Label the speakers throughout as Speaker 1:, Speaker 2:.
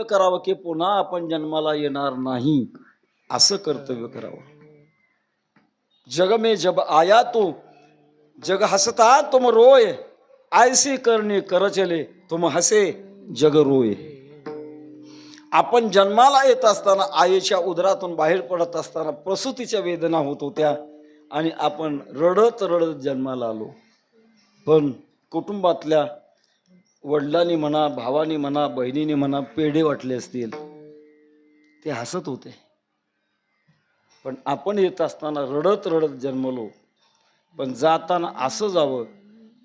Speaker 1: कर्तव्य करावं की पुन्हा आपण जन्माला येणार नाही, असं कर्तव्य करावं. जग में जब आया तो जग हसता तुम रोय, ऐसी करणी कर चले तुम हसे जग रोय. आपण जन्माला येत असताना आईच्या उदरातून बाहेर पडत असताना प्रसूतीच्या वेदना होत होत्या आणि आपण रडत रडत जन्माला आलो. पण कुटुंबातल्या वडिलांनी म्हणा, भावानी म्हणा, बहिणीने म्हणा पेढे वाटले असतील, ते हसत होते. पण आपण येत असताना रडत रडत जन्मलो. पण जाताना असं जावं,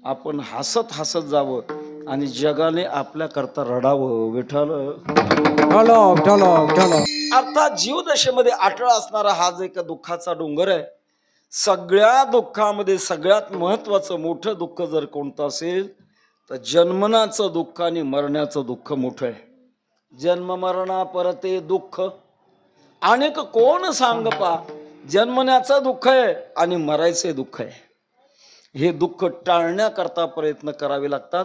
Speaker 1: आपण हसत हसत जावं आणि जगाने आपल्या करता रडावं. विठ्ठल अर्थात जीवदशेमध्ये अटळ असणारा हा जे का दुःखाचा डोंगर आहे, सगळ्या दुःखामध्ये सगळ्यात महत्वाचं मोठं दुःख जर कोणतं असेल तर जन्मनाचं दुःख आणि मरण्याचं दुःख मोठं आहे. जन्म मरणा परते दुःख अनेक कोण सांग पा, जन्मण्याचं दुःख आहे आणि मरायचे दुःख आहे. हे दुःख टाळण्याकरता प्रयत्न करावे लागतात.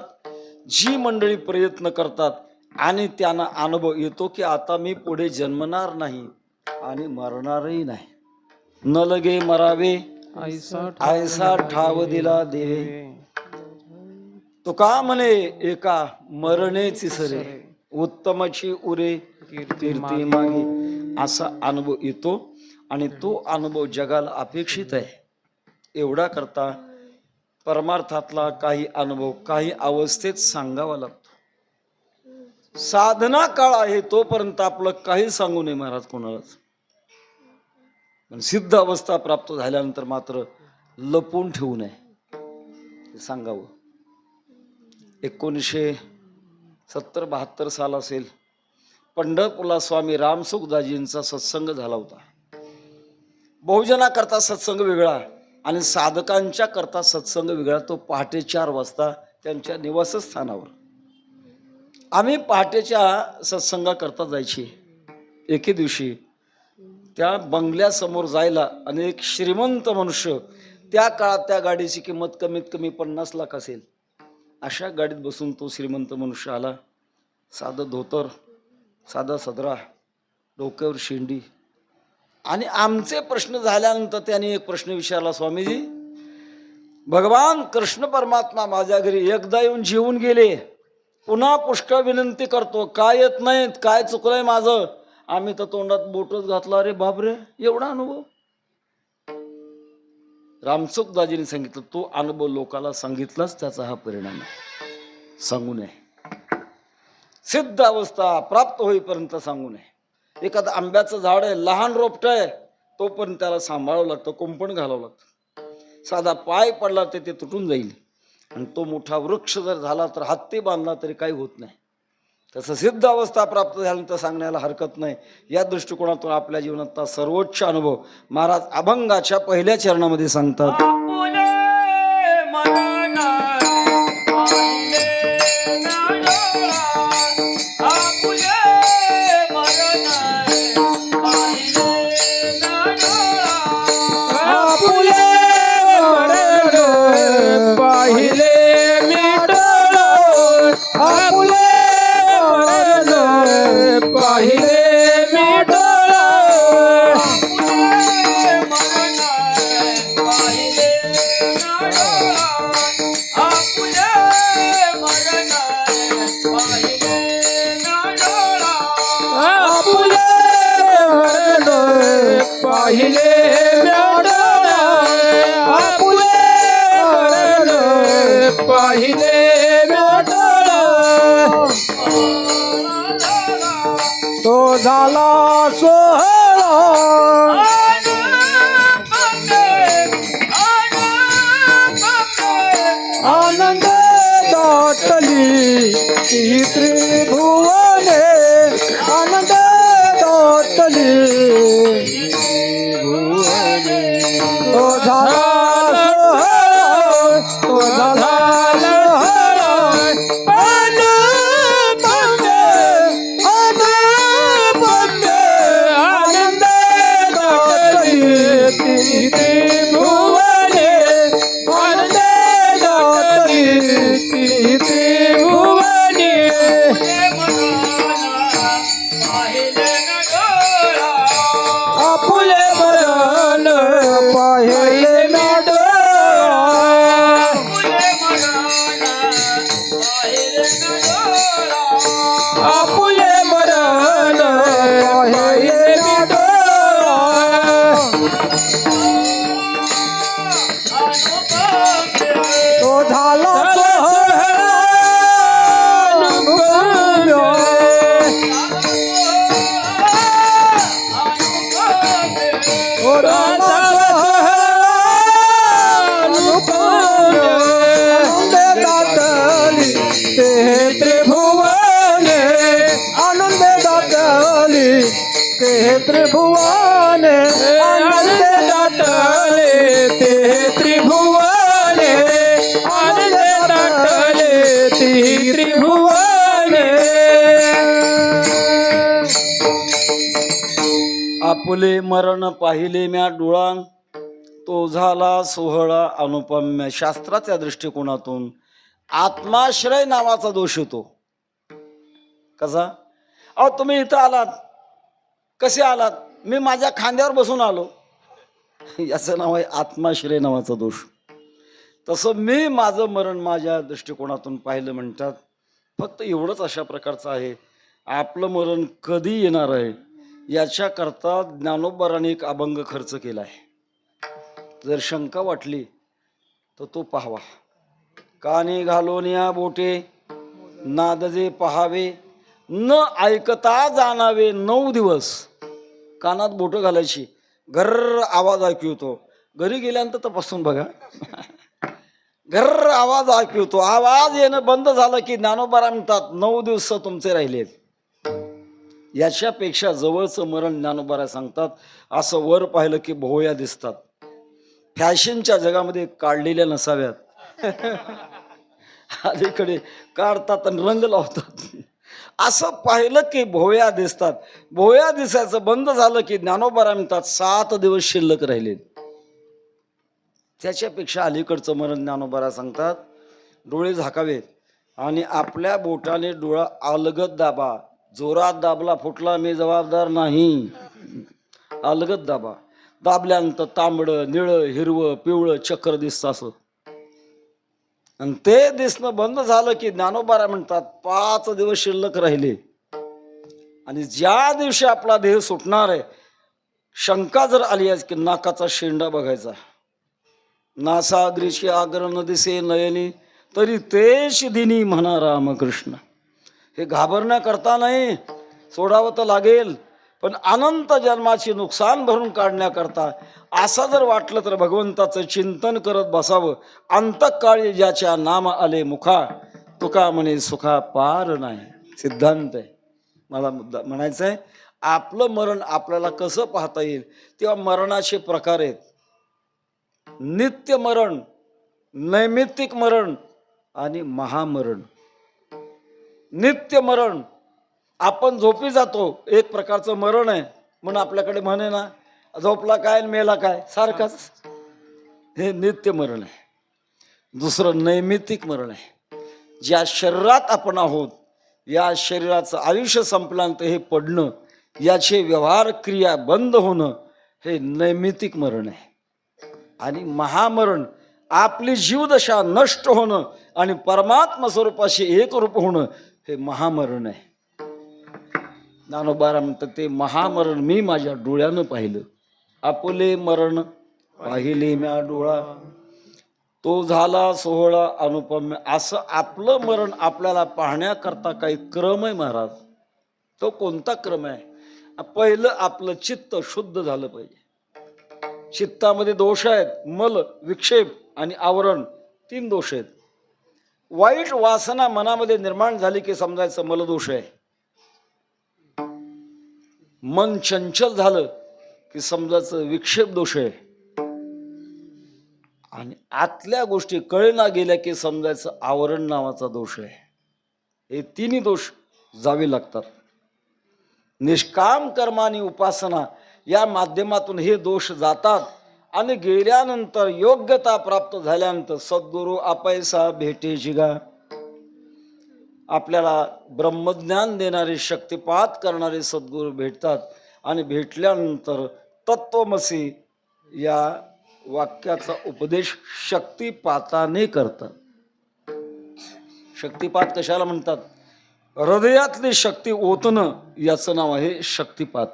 Speaker 1: जी मंडळी प्रयत्न करतात आणि त्यांना अनुभव येतो की आता मी पुढे जन्मणार नाही आणि मरणारही नाही. न लगे मरावे ऐसा ठाव दिला देवे. तुका म्हणे एका मरणेची सरे, उत्तमाची उरे कीर्ती मागे. असा अनुभव येतो आणि तो अनुभव जगाला अपेक्षित आहे. एवढा करता परमार्थातला काही अनुभव काही अवस्थेत सांगावा लागतो. साधना काळ आहे तोपर्यंत आपलं काही सांगू नये महाराज कोणालाच. पण सिद्ध अवस्था प्राप्त झाल्यानंतर मात्र लपून ठेवू नये, सांगावं. 1970-72 साल असेल, पंढरपूरला स्वामी रामसुखदाजींचा सत्संग झाला होता. बहुजनाकरता सत्संग वेगळा आणि साधकांच्या करता सत्संग वेगळा. तो पहाटे 4 वाजता त्यांच्या निवासस्थानावर. आम्ही पहाटेच्या सत्संगाकरता जायची. एके दिवशी त्या बंगल्यासमोर जायला आणि एक श्रीमंत मनुष्य, त्या काळात त्या गाडीची किंमत कमीत कमी 50 लाख असेल, अशा गाडीत बसून तो श्रीमंत मनुष्य आला. साधं धोतर, साधा सदरा, डोक्यावर शेंडी. आणि आमचे प्रश्न झाल्यानंतर त्याने एक प्रश्न विचारला, स्वामीजी भगवान कृष्ण परमात्मा माझ्या घरी एकदा येऊन जेवून गेले, पुन्हा पुष्कळ विनंती करतो, काय येत नाहीत, काय चुकलंय माझं. आम्ही तर तोंडात बोटच घातला. अरे बापरे, एवढा अनुभव. रामसुखदाजींनी सांगितलं तो अनुभव लोकाला सांगितलाच त्याचा हा परिणाम आहे. सांगू नये. सिद्ध अवस्था प्राप्त होईपर्यंत सांगू नये. एखादं आंब्याचं झाड आहे, लहान रोपट आहे, तोपर्यंत त्याला सांभाळावं लागतं, कुंपण घालावं लागतं. साधा पाय पडला तर ते तुटून जाईल आणि तो मोठा वृक्ष जर झाला तर हत्ती बांधला तरी काही होत नाही. तसं सिद्ध अवस्था प्राप्त झाल्यानंतर सांगण्याला हरकत नाही. या दृष्टिकोनातून आपल्या जीवनातला सर्वोच्च अनुभव महाराज अभंगाच्या पहिल्या चरणामध्ये सांगतात.
Speaker 2: तो झाला सोहळा आनंद दाटली त्रिभुवने, आनंद दाटली तो झाला सोहळा, तो झाला ते त्रिभुवने आनंद दाटले ते त्रिभुवने आनंद दाटले ते त्रिभुवने
Speaker 1: आपुले मरण पाहिले म्या डोळा तो झाला सोहळा अनुपम्य. शास्त्राच्या दृष्टिकोनातून आत्माश्रय नावाचा दोष येतो. कसा? अहो तुम्ही इथं आलात, कसे आलात? मी माझ्या खांद्यावर बसून आलो. याचं नाव आहे आत्माश्रय नावाचा दोष. तसं मी माझं मरण माझ्या दृष्टिकोनातून पाहिलं म्हणतात. फक्त एवढंच अशा प्रकारचं आहे, आपलं मरण कधी येणार आहे याच्याकरता ज्ञानोबाराने एक अभंग खर्च केला आहे. जर शंका वाटली तर तो पाहावा. कानी घालून या बोटे नादजे पहावे न ऐकता जाणावे 9 दिवस. कानात बोटं घालायची, घर्र आवाज ऐकू येतो. घरी गेल्यानंतर तपासून बघा. घर्र आवाज ऐकू येतो. आवाज येणं बंद झालं की ज्ञानोबा म्हणतात 9 दिवस तुमचे राहिलेत. याच्यापेक्षा जवळचं मरण ज्ञानोबा सांगतात. असं वर पाहिलं की भोवया दिसतात. फॅशनच्या जगामध्ये काढलेल्या नसाव्यात, अलीकडे काढतात आणि रंग लावतात. असं पाहिलं की भोवया दिसतात. भोवया दिसायचं बंद झालं की ज्ञानोबा म्हणतात 7 दिवस शिल्लक राहिलेत. त्याच्यापेक्षा अलीकडचं मरण ज्ञानोबा सांगतात डोळे झाकावेत आणि आपल्या बोटाने डोळा अलगद दाबा. जोरात दाबला फुटला मी जबाबदार नाही. अलगद दाबा. दाबल्यानंतर तांबडं निळं हिरवं पिवळं चक्र दिसतं असं. आणि ते दिसणं बंद झालं की ज्ञानोबा म्हणतात 5 दिवस शिल्लक राहिले. आणि ज्या दिवशी आपला देह सुटणार आहे, शंका जर आली आहे की नाकाचा शेंडा बघायचा, नासाग्रीची आग्र न दिसे नयनी तरी तेच दिनी म्हणा रामकृष्ण. हे घाबरण्याकरता नाही, सोडावं तर लागेल, पण अनंत जन्माची नुकसान भरून काढण्याकरता असं जर वाटलं तर भगवंताचं चिंतन करत बसावं. अंतकाळी ज्याच्या नाम आले मुखा तुका म्हणे सुखा पार नाही. सिद्धांत आहे. मला मुद्दा म्हणायचं आहे, आपलं मरण आपल्याला कसं पाहता येईल तेव्हा मरणाचे प्रकार आहेत. नित्य मरण, नैमित्तिक मरण आणि महामरण. नित्य मरण आपण झोपी जातो, एक प्रकारचं मरण आहे. म्हणून आपल्याकडे म्हणे ना, झोपला काय मेला काय सारखाच. हे नित्य मरण आहे. दुसरं नैमित्तिक मरण आहे. ज्या शरीरात आपण आहोत या शरीराचं आयुष्य संपल्यानंतर हे पडणं, याचे व्यवहार क्रिया बंद होणं हे नैमित्तिक मरण आहे. आणि महामरण आपली जीवदशा नष्ट होणं आणि परमात्मा स्वरूपाशी एक रूप होणं हे महामरण आहे. ज्ञानोबा म्हणतात ते महामरण मी माझ्या डोळ्यानं पाहिलं. आपुले मरण पाहिले म्या डोळा तो झाला सोहळा अनुपम्य. असं आपलं मरण आपल्याला पाहण्याकरता काही क्रम आहे महाराज. तो कोणता क्रम आहे? पहिलं आपलं चित्त शुद्ध झालं पाहिजे. चित्तामध्ये दोष आहेत, मल विक्षेप आणि आवरण, 3 दोष आहेत. वाईट वासना मनामध्ये निर्माण झाली की समजायचं मलदोष आहे. मन चंचल झालं की समजायचं विक्षेप दोष आहे. आणि आतल्या गोष्टी कळना गेल्या की समजायचं आवरण नावाचा दोष आहे. हे 3 दोष जावे लागतात. निष्काम कर्म आणि उपासना या माध्यमातून हे दोष जातात. आणि गेल्यानंतर योग्यता प्राप्त झाल्यानंतर सद्गुरू आपैसा भेटे जिगा. आपल्याला ब्रह्मज्ञान देणारे शक्तिपात करणारे सद्गुरू भेटतात. आणि भेटल्यानंतर तत्वमसी या वाक्याचा उपदेश शक्तिपाताने करतात. शक्तिपात कशाला म्हणतात? हृदयातली शक्ती ओतणं याचं नाव आहे शक्तिपात.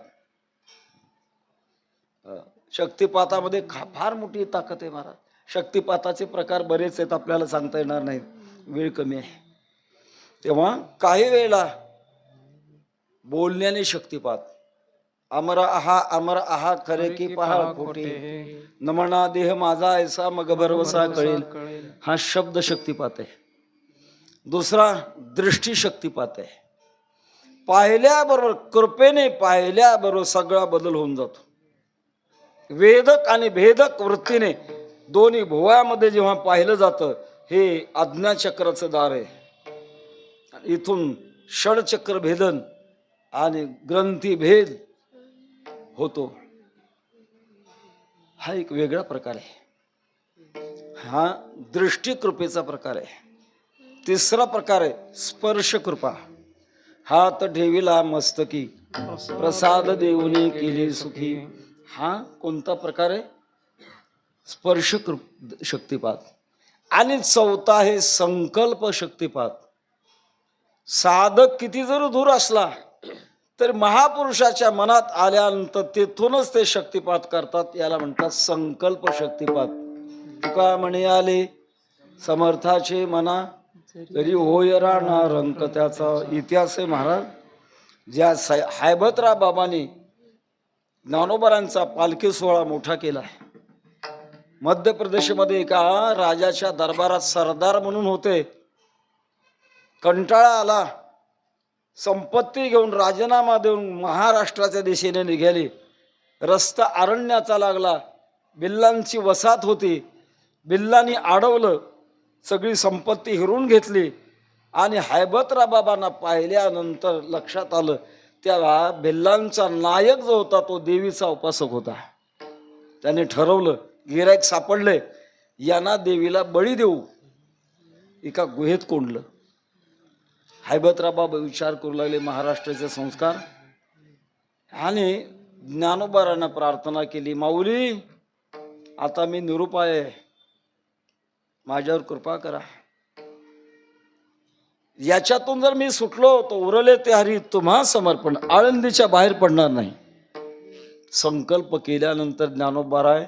Speaker 1: शक्तिपातामध्ये फार मोठी ताकद आहे महाराज. शक्तिपाताचे प्रकार बरेच आहेत, आपल्याला सांगता येणार नाहीत, वेळ कमी आहे. तेव्हा काही वेळेला बोलण्याने शक्तिपात. अमर आहा खरे की पहा खोटे, नमना देह माझा ऐसा मग भरवसा कळेल. हा शब्द शक्तिपात आहे. दुसरा दृष्टी शक्तिपात आहे. पाहिल्याबरोबर, कृपेने पाहिल्याबरोबर सगळा बदल होऊन जातो. वेदक आणि भेदक वृत्तीने दोन्ही भुवयामध्ये जेव्हा पाहिलं जातं, हे आज्ञाचक्राचं दार आहे. इथून षडचक्र भेदन आणि ग्रंथी भेद होतो. हा एक वेगळा प्रकार आहे. हा दृष्टी कृपेचा प्रकार आहे. तिसरा प्रकार आहे स्पर्श कृपा. हात ठेविला मस्तकी, प्रसाद देऊनी केली सुखी. हा कोणता प्रकार आहे? स्पर्श शक्तिपात. आणि चौथा आहे संकल्प शक्तिपात. साधक किती जरी दूर असला तर महापुरुषाच्या मनात आल्यानंतर तेथूनच ते शक्तिपात करतात. याला म्हणतात संकल्प शक्तिपात. तुका म्हणे आले समर्थाचे मना, तरी होय राणा रंक. त्याचा इतिहास आहे महाराज. ज्या हैबतराव बाबांनी ज्ञानोबारांचा पालखी सोहळा मोठा केला. मध्य प्रदेशमध्ये एका राजाच्या दरबारात सरदार म्हणून होते. कंटाळा आला, संपत्ती घेऊन राजीनामा देऊन महाराष्ट्राच्या दिशेने निघाले. रस्ता अरण्याचा लागला. बिल्लांची वसाहत होती. बिल्लांनी अडवलं, सगळी संपत्ती हिरून घेतली. आणि हैबतराव बाबांना पाहिल्यानंतर लक्षात आलं, त्या बिल्लांचा नायक जो होता तो देवीचा उपासक होता. त्याने ठरवलं, गिराईक सापडले, यांना देवीला बळी देऊ. एका गुहेत कोंडलं. हैबतराव बाबा विचार करू लागले महाराष्ट्राचे संस्कार. आणि ज्ञानोबारांना प्रार्थना केली, माऊली आता मी निरुपाय आहे, माझ्यावर कृपा करा. याच्यातून जर मी सुटलो तर उरले ते हरी तुम्हा समर्पण, आळंदीच्या बाहेर पडणार नाही. संकल्प केल्यानंतर ज्ञानोबाराय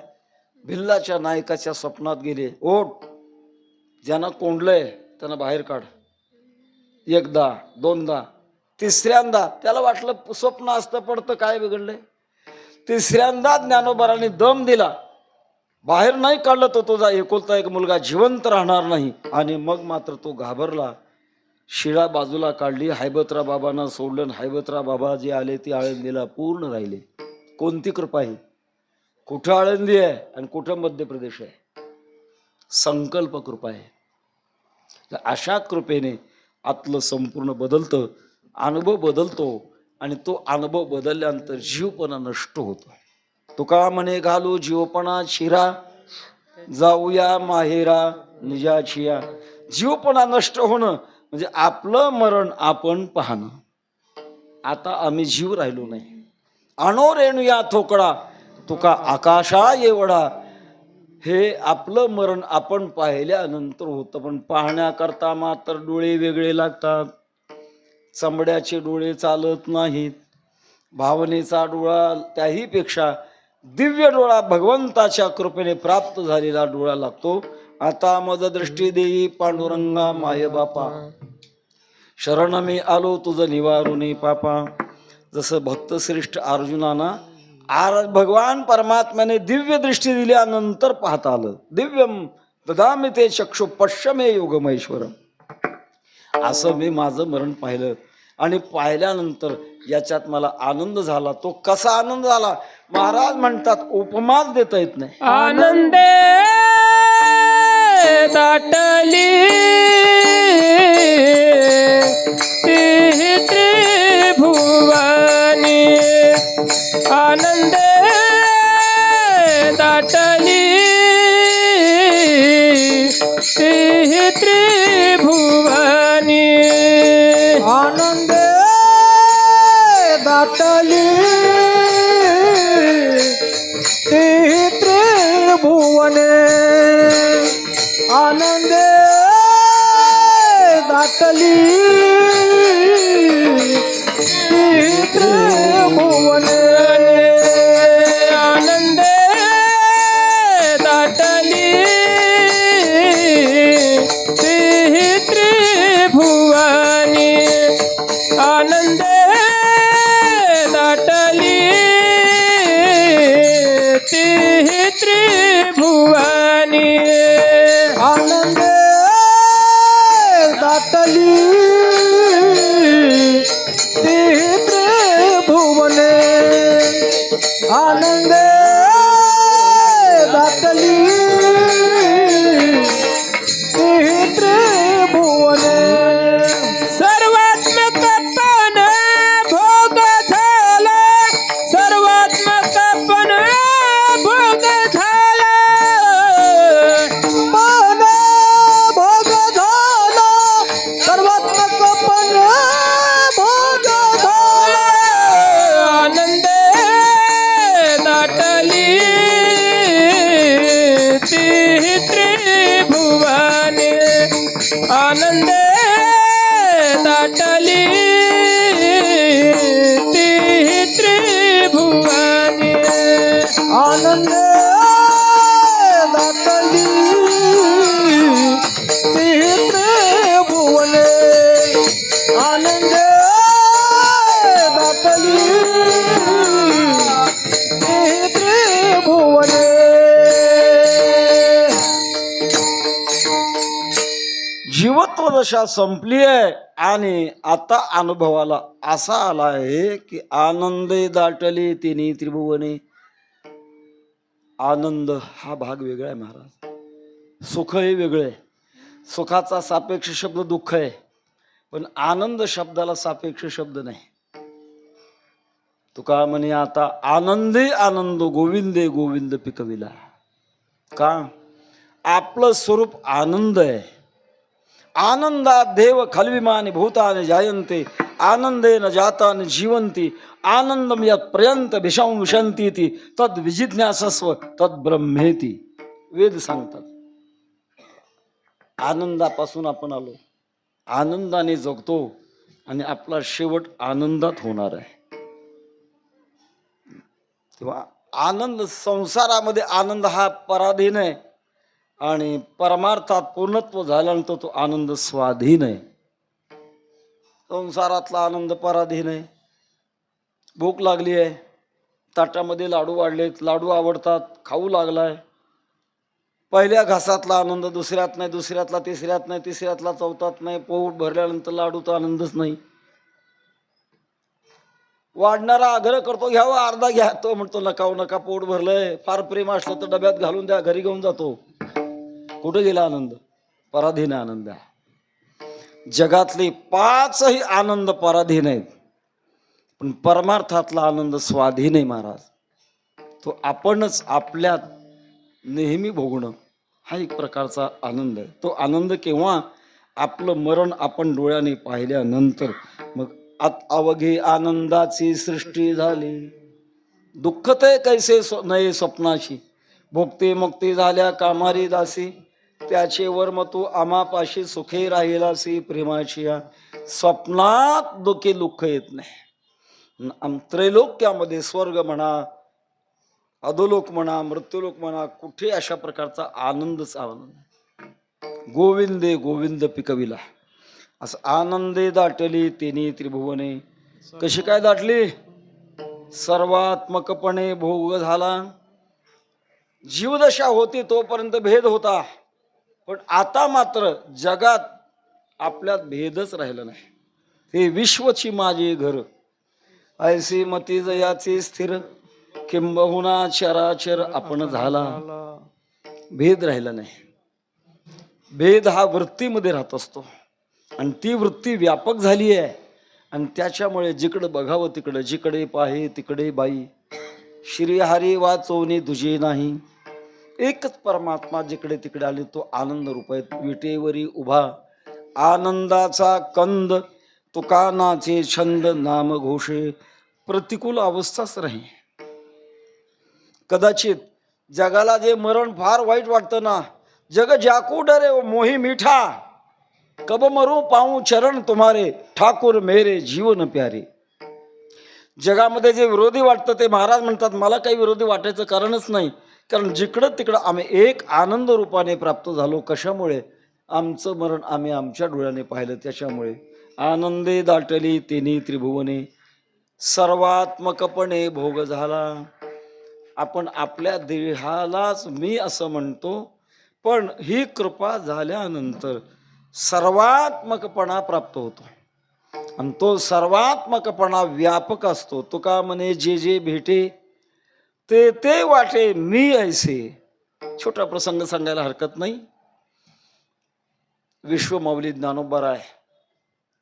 Speaker 1: भिल्लाच्या नायकाच्या स्वप्नात गेले. ओठ, ज्यांना कोंडलंय त्यांना बाहेर काढ. एकदा, दोनदा, तिसऱ्यांदा त्याला वाटलं स्वप्न असतं पडतं, काय बिघडलंय. तिसऱ्यांदा ज्ञानोबारांनी दम दिला, बाहेर नाही काढलं तर तुझा एकुलता एक मुलगा जिवंत राहणार नाही. आणि मग मात्र तो घाबरला. शिळा बाजूला काढली, हैबतराव बाबांना सोडलं. हैबतराव बाबा जे आले ते आळंदीला पूर्ण राहिले. कोणती कृपा आहे? कुठं आळंदी आहे आणि कुठं मध्य प्रदेश आहे? संकल्प कृपा आहे. तर अशा कृपेने आतलं संपूर्ण बदलतं, अनुभव बदलतो. आणि तो अनुभव बदलल्यानंतर जीवपणा नष्ट होतो. तुका म्हणे घालू जीवपणा शिरा, जाऊया माहेरा निजाचिया. जीवपणा नष्ट होणं म्हणजे आपलं मरण आपण पाहणं. आता आम्ही जीव राहिलो नाही. आणो रेणूया थोकडा, तुका आकाशा एवढा. हे आपलं मरण आपण पाहिल्यानंतर होतं. पण पाहण्याकरता मात्र डोळे वेगळे लागतात. चमड्याचे डोळे चालत नाहीत. भावनेचा डोळा त्याही पेक्षा दिव्य डोळा भगवंताच्या कृपेने प्राप्त झालेला डोळा लागतो. आता मज दृष्टी देई पांडुरंगा माय बापा, शरण मी आलो तुझं निवारुनी पापा. जसं भक्तश्रेष्ठ अर्जुनाना भगवान परमात्म्याने दिव्य दृष्टी दिल्यानंतर पाहता आलं. दिव्यम ददामि ते चक्षु पश्यमे योगमेश्वरम. असं मी माझं मरण पाहिलं. आणि पाहिल्यानंतर याच्यात मला आनंद झाला. तो कसा आनंद झाला महाराज म्हणतात, उपमाच देता येत नाही.
Speaker 2: आनंदे दाटली त्रिभुवनी, आनंदे दाटली त्रिभुवनी,
Speaker 3: आनंदे दाटली त्रिभुवने, आनंदे दाटली त्रिभुवने,
Speaker 2: आनंदे दाटली त्रिभुवनी, आनंदे दाटली त्रिभुवनी,
Speaker 3: आनंदे दाटली आनंदे दाटली त्रिभुवने
Speaker 2: सर्वात्मक पण भोग झाला सर्वात्मक पण भोग झाला
Speaker 3: मन भोग झाला सर्वात्मक पण भोग झाला
Speaker 2: आनंद दाटली ती त्रिभुवने आनंद दाटली ती त्रिभुवने
Speaker 3: आनंद दाटली त्रिभुवने आनंद दाटली त्रिभुवने
Speaker 1: जीवत्व दशा संपली आहे आणि आता अनुभवाला असा आला आहे की आनंदे दाटली तिन्ही त्रिभुवने. आनंद हा भाग वेगळा आहे महाराज, सुख हे वेगळं आहे. सुखाचा सापेक्ष शब्द दुःख आहे, पण आनंद शब्दाला सापेक्ष शब्द नाही. तुका म्हणे आता आनंदे आनंद गोविंदे गोविंद पिकविला. का? आपलं स्वरूप आनंद आहे. आनंदात देव खलविमानी भूतानि जायन्ते आनंदेन जातानि जीवन्ति आनंदम यत् पर्यंत विषंती ती तद विजिज्ञासस्व तद ब्रह्मेती. वेद सांगतात आनंदापासून आपण आलो, आनंदाने जगतो आणि आपला शेवट आनंदात होणार आहे. तेव्हा आनंद, संसारामध्ये आनंद हा पराधीन आहे आणि परमार्थात पूर्णत्व झाल्यानंतर तो आनंद स्वाधीन आहे. संसारातला आनंद पराधीन आहे. भूक लागली आहे, ताटामध्ये लाडू वाढलेत, लाडू आवडतात, खाऊ लागलाय. पहिल्या घासातला आनंद दुसऱ्यात नाही, दुसऱ्यातला तिसऱ्यात नाही, तिसऱ्यातला चौथ्यात नाही. पोट भरल्यानंतर लाडूचा आनंदच नाही. वाढणारा आग्रह करतो घ्यावा, अर्धा घ्या. तो म्हणतो नका नका, पोट भरलंय. फार प्रेम असलं तर डब्यात घालून द्या, घरी घेऊन जातो. कुठे गेला आनंद? पराधीन आनंद आहे. जगातले 5ही आनंद पराधीन आहेत, पण परमार्थातला आनंद स्वाधीन आहे महाराज. तो आपणच आपल्यात नेहमी भोगणं हा एक प्रकारचा आनंद आहे. तो आनंद केव्हा? आपलं मरण आपण डोळ्याने पाहिल्यानंतर. मग अवघे आनंदाची सृष्टी झाली, दुःख ते कैसे नये स्वप्नाशी. भोगते मुक्ती झाल्या कामारी दासी, त्याचे वर्म तू आमापाशी सुखे राहिलासी प्रेमाची. स्वप्नात दुःखी दुःख येत नाही. त्रैलोक्यामध्ये स्वर्ग म्हणा, अधोलोक म्हणा, मृत्यूलोक म्हणा, कुठे अशा प्रकारचा आनंदच आनंद. गोविंदे गोविंद पिकविला. असं आनंदे दाटली तिन्ही त्रिभुवने. कशी काय दाटली? सर्वात्मकपणे भोग झाला. जीवदशा होती तोपर्यंत भेद होता, पण आता मात्र जगात आपल्यात भेदच राहिला नाही. हे विश्वची माझे घर ऐसी मती जयाचे स्थिर, किंबहुना चराचर आपण झाला. भेद राहिला नाही. भेद हा वृत्तीमध्ये राहत असतो आणि ती वृत्ती व्यापक झाली आहे आणि त्याच्यामुळे जिकडे बघावं तिकडे, जिकडे पाहे तिकडे बाई. श्रीहरी वाचवणे तुझे नाही. एकच परमात्मा जिकडे तिकडे आले तो आनंद रूप आहे. विटेवरी उभा आनंदाचा कंद, तुकानाचे छंद नाम घोषे. प्रतिकूल अवस्थाच राही. कदाचित जगाला जे मरण फार वाईट वाटतं ना, जग जाकू डरे मोही मीठा, कब मरू पाऊं चरण तुम्हारे ठाकुर मेरे जीवन प्यारे. जगामध्ये जे विरोधी वाटतं ते महाराज म्हणतात मला काही विरोधी वाटायचं कारणच नाही, कारण जिकडं तिकडं आम्ही एक आनंद रूपाने प्राप्त झालो. कशामुळे? आमचं मरण आम्ही आमच्या डोळ्याने पाहिलं, त्याच्यामुळे. आनंदे दाटली तिन्ही त्रिभुवने, सर्वात्मकपणे भोग झाला. आपण आपल्या देहालाच मी असं म्हणतो, पण ही कृपा झाल्यानंतर सर्वात्मकपणा प्राप्त होतो आणि तो सर्वात्मकपणा व्यापक असतो. तुका म्हणे जे जे भेटे ते ते वाटे मी ऐसे. छोटा प्रसंग सांगायला हरकत नाही. विश्वमाऊली ज्ञानोबा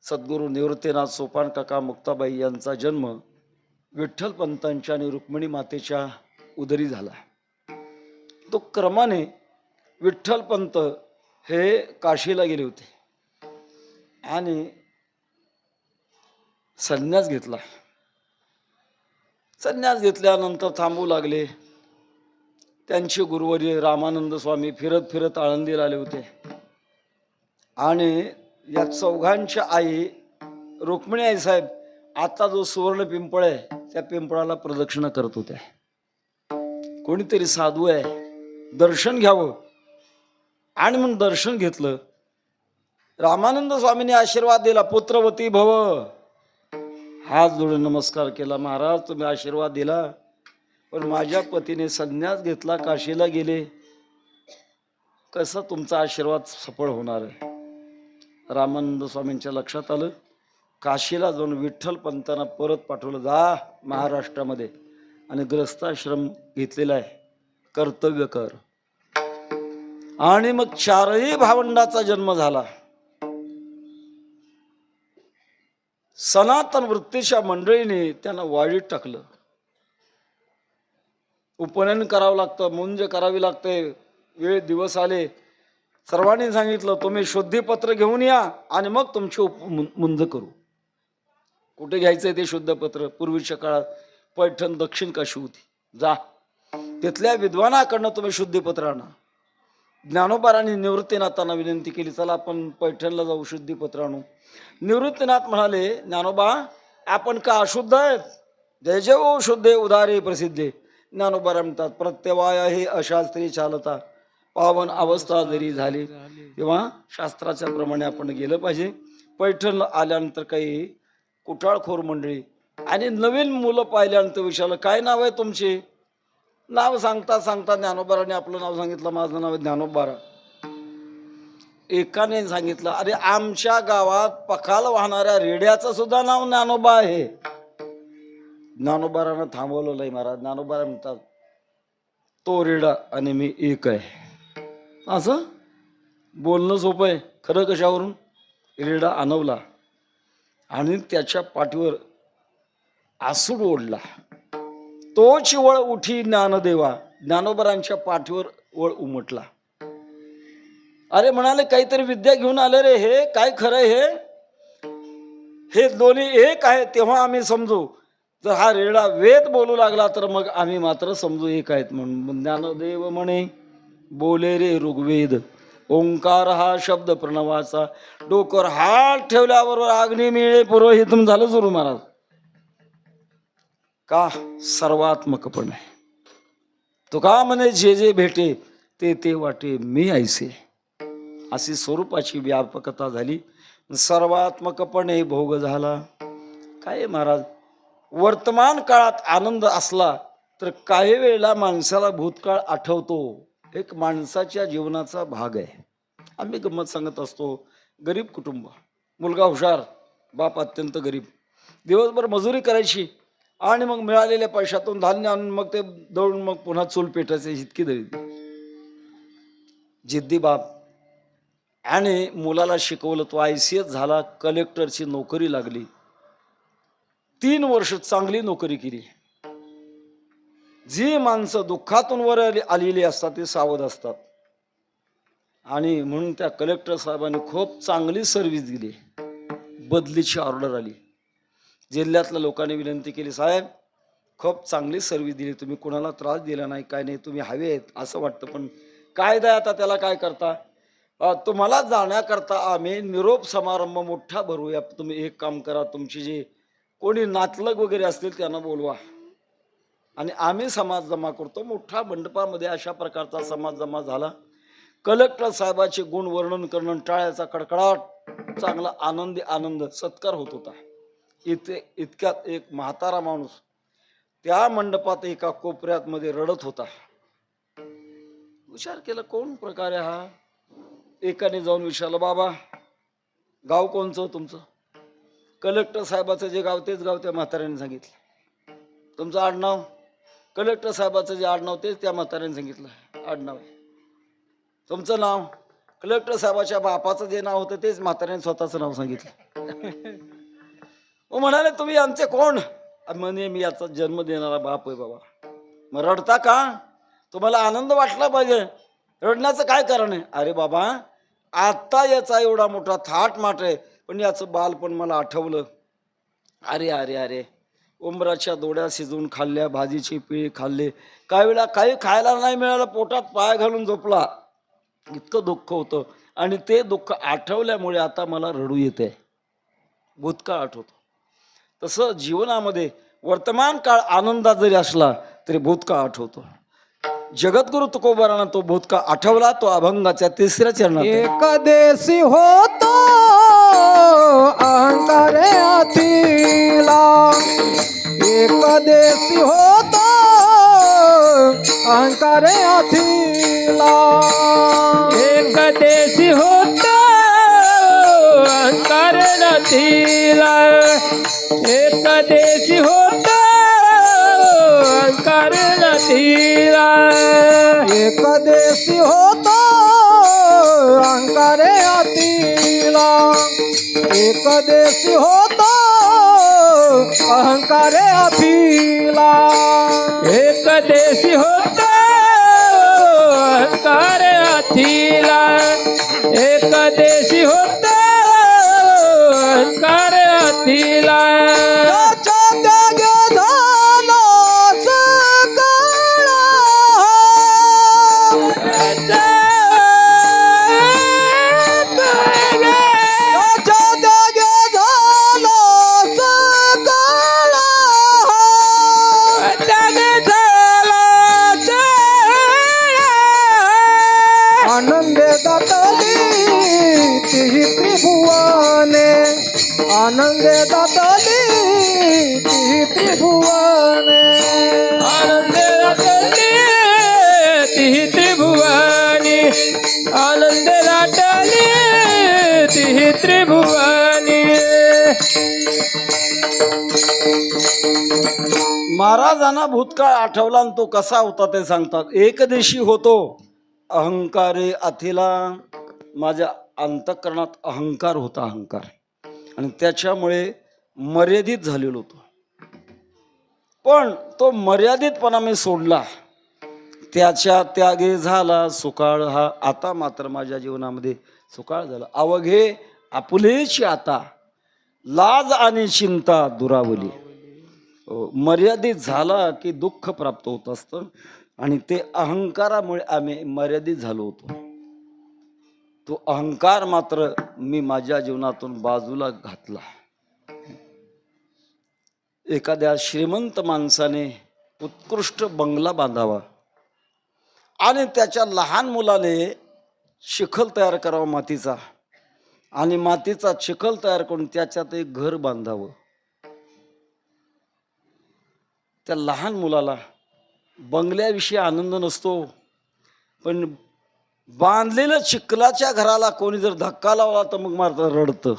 Speaker 1: सद्गुरू निवृत्तीनाथ सोपान काका मुक्ताबाई यांचा जन्म विठ्ठल पंतांच्या आणि रुक्मिणी मातेच्या उदरी झाला. तो क्रमाने विठ्ठल पंत हे काशीला गेले होते आणि संन्यास घेतला. संन्यास घेतल्यानंतर थांबू लागले. त्यांचे गुरुवर्य रामानंद स्वामी फिरत फिरत आळंदीला आले होते आणि या चौघांच्या आई रुक्मिणी आई साहेब आता जो सुवर्ण पिंपळ आहे त्या पिंपळाला प्रदक्षिणा करत होत्या. कोणीतरी साधू आहे, दर्शन घ्यावं. आणि म्हणून दर्शन घेतलं. रामानंद स्वामींनी आशीर्वाद दिला, पुत्रवती भव. हात जोडून नमस्कार केला. महाराज तुम्ही आशीर्वाद दिला, पण माझ्या पतीने संन्यास घेतला, काशीला गेले, कसा तुमचा आशीर्वाद सफळ होणार आहे? रामानंद स्वामींच्या लक्षात आलं. काशीला जाऊन विठ्ठल पंतांना परत पाठवलं, जा महाराष्ट्रामध्ये आणि ग्रस्ताश्रम घेतलेला आहे, कर्तव्य कर. आणि मग चारही भावंडाचा जन्म झाला. सनातन वृत्तीच्या मंडळीने त्यांना वाळीत टाकलं. उपनयन करावं लागतं, मुंज करावी लागते. वेळ दिवस आले, सर्वांनी सांगितलं तुम्ही शुद्धीपत्र घेऊन या आणि मग तुमची मुंज करू. कुठे घ्यायचंय ते शुद्धपत्र? पूर्वीच्या काळात पैठण दक्षिण काशी होती. जा तिथल्या विद्वानाकडनं तुम्ही शुद्धीपत्र आणा. ज्ञानोबारांनी निवृत्तीनाथांना विनंती केली, चला आपण पैठणला जाऊ, शुद्धीपत्र आणू. निवृत्तीनाथ म्हणाले, ज्ञानोबा आपण का अशुद्ध आहेत? जय जय ओ शुद्धे उदारे प्रसिद्धे. ज्ञानोबा म्हणतात, प्रत्यवाय हे अशास्त्री चालता, पावन अवस्था जरी झाली. तेव्हा शास्त्राच्या प्रमाणे आपण गेलं पाहिजे. पैठणला आल्यानंतर काही कुटाळखोर मंडळी आणि नवीन मुलं पाहिल्यानंतर विचारलं, काय नाव आहे तुमचे? नाव सांगता सांगता ज्ञानोबाराने आपलं नाव सांगितलं, माझं नाव आहे ज्ञानोबारा. एकाने सांगितलं, अरे आमच्या गावात पखाल वाहणाऱ्या रेड्याचं सुद्धा नाव ज्ञानोबा आहे. ज्ञानोबारानं थांबवलं नाही महाराज. ज्ञानोबारा म्हणतात, तो रेडा आणि मी एक आहे. असं बोलणं सोपं आहे, खरं कशावरून? रेडा आणवला आणि त्याच्या पाठीवर आसूड ओढला. तोच वळ उठी ज्ञानदेवा. ज्ञानोबरांच्या पाठीवर वळ उमटला. अरे म्हणाले, काहीतरी विद्या घेऊन आले रे, हे काय खरं? हे दोन्ही एक आहे तेव्हा आम्ही समजू. जर हा रेडा वेद बोलू लागला तर मग आम्ही मात्र समजू एक आहेत म्हणून. ज्ञानदेव म्हणे, बोले रे ऋग्वेद, ओंकार हा शब्द प्रणवाचा, डोकर हात ठेवल्याबरोबर अग्नी मिळे पुरोहित. झालं सुरू महाराज. का? सर्वात्मकपणे. तो का म्हणे, जे जे भेटे ते ते वाटे मी ऐसे. अशी स्वरूपाची व्यापकता झाली. सर्वात्मकपणे भोग झाला. काय महाराज, वर्तमान काळात आनंद असला तर काही वेळेला माणसाला भूतकाळ आठवतो. एक माणसाच्या जीवनाचा भाग आहे. आम्ही गंमत सांगत असतो, गरीब कुटुंब, मुलगा हुशार, बाप अत्यंत गरीब, दिवसभर मजुरी करायची आणि मग मिळालेल्या पैशातून धान्य आणून मग ते दळून मग पुन्हा चूल पेटायचे, इतकी दळी. जिद्दी बाप. आणि मुलाला शिकवलं, तो ICS झाला, कलेक्टरची नोकरी लागली, 3 वर्ष चांगली नोकरी केली. जी माणसं दुःखातून वर आलेली असतात ते सावध असतात. आणि म्हणून त्या कलेक्टर साहेबांनी खूप चांगली सर्व्हिस दिली. बदलीची ऑर्डर आली. जिल्ह्यातल्या लोकांनी विनंती केली, साहेब खूप चांगली सर्व्हिस दिली, तुम्ही कोणाला त्रास दिला नाही, काय नाही, तुम्ही हवे आहेत असं वाटतं, पण कायदा आता त्याला काय करता? तुम्हाला जाण्याकरता आम्ही निरोप समारंभ मोठा भरूया. तुम्ही एक काम करा, तुमची जे कोणी नातलग वगैरे असतील त्यांना बोलवा आणि आम्ही समाज जमा करतो. मोठ्या मंडपामध्ये अशा प्रकारचा समाज जमा झाला. कलेक्टर साहेबाचे गुण वर्णन करणं, टाळ्याचा कडकडाट, चांगला आनंदी आनंद सत्कार होत होता. इतक्यात एक म्हातारा माणूस त्या मंडपात एका कोपऱ्यात मध्ये रडत होता. विचार केला, कोण प्रकार आहे हा? एकाने जाऊन विचारलं, बाबा गाव कोणचं तुमचं? कलेक्टर साहेबाचं जे गाव तेच गाव त्या म्हाताऱ्याने सांगितलं. तुमचं आडनाव? कलेक्टर साहेबाचं जे आडनाव तेच त्या म्हाताऱ्याने सांगितलं आडनाव आहे. तुमचं नाव कलेक्टर साहेबाच्या बापाचं जे नाव होतं तेच म्हाताऱ्याने स्वतःचं नाव सांगितलं. मग म्हणाले तुम्ही आमचे कोण? म्हणे मी याचा जन्म देणारा बाप आहे बाबा. मग रडता का? तुम्हाला आनंद वाटला पाहिजे, रडण्याचं काय कारण आहे? अरे बाबा आता याचा एवढा मोठा थाट माट आहे, पण याचं बालपण मला आठवलं. अरे अरे अरे उंबराच्या दोड्या शिजवून खाल्ल्या, भाजीची पिळी खाल्ली, काही वेळा काही खायला नाही मिळालं, पोटात पाय घालून झोपला, इतकं दुःख होतं. आणि ते दुःख आठवल्यामुळे आता मला रडू येते, भूतकाळ आठवतो. तसं जीवनामध्ये वर्तमान काळ आनंदात जरी असला तरी भूतकाळ आठवतो. जगद्गुरु तुकोबारांना तो भूतकाळ आठवला, तो अभंगाच्या 3ऱ्या चरणात आहे.
Speaker 3: एकदेशी होतो अहंकार अथिला, एकदेशी होतो अहंकार अथिला,
Speaker 2: एक देशी होता अहंकार नथिला, एक देशी होता अहंकार नथिला,
Speaker 3: एकदेशी होतो अहंकार अथिला, एकदेशी होतो अहंकार अथिला,
Speaker 2: एक देशी होता अहंकार अथिला, एक देशी होता अहंकार अथिला,
Speaker 3: त्याच्या त्याग आनंदे दातली ती त्रिभुवने,
Speaker 2: आनंद लाटली ती त्रिभुवनी, आनंद लाटली ती त्रिभुवनी.
Speaker 1: महाराजांना भूतकाळ आठवला आणि तो कसा होता ते सांगतात. एक दिवशी होतो अहंकारे अथिला, माझ्या अंतःकरणात अहंकार होता, अहंकार, आणि त्याच्यामुळे मर्यादित झालेलो होतो. पण तो मर्यादितपणा मी सोडला, त्याच्या त्यागे झाला सुकाळ हा. आता मात्र माझ्या जीवनामध्ये सुकाळ झाला. अवघे आपुलेची आता लाज आणि चिंता दुरावली. मर्यादित झाला की दुःख प्राप्त होत असतं, आणि ते अहंकारामुळे आम्ही मर्यादित झालो होतो. तो अहंकार मात्र मी माझ्या जीवनातून बाजूला घातला. एखाद्या श्रीमंत माणसाने उत्कृष्ट बंगला बांधावा आणि त्याच्या लहान मुलाने चिखल तयार करावा मातीचा, आणि मातीचा चिखल तयार करून त्याच्यात एक घर बांधावं. त्या लहान मुलाला बंगल्याविषयी आनंद नसतो, पण बांधलेलं चिखलाच्या घराला कोणी जर धक्का लावला तर मग मात्र रडतं.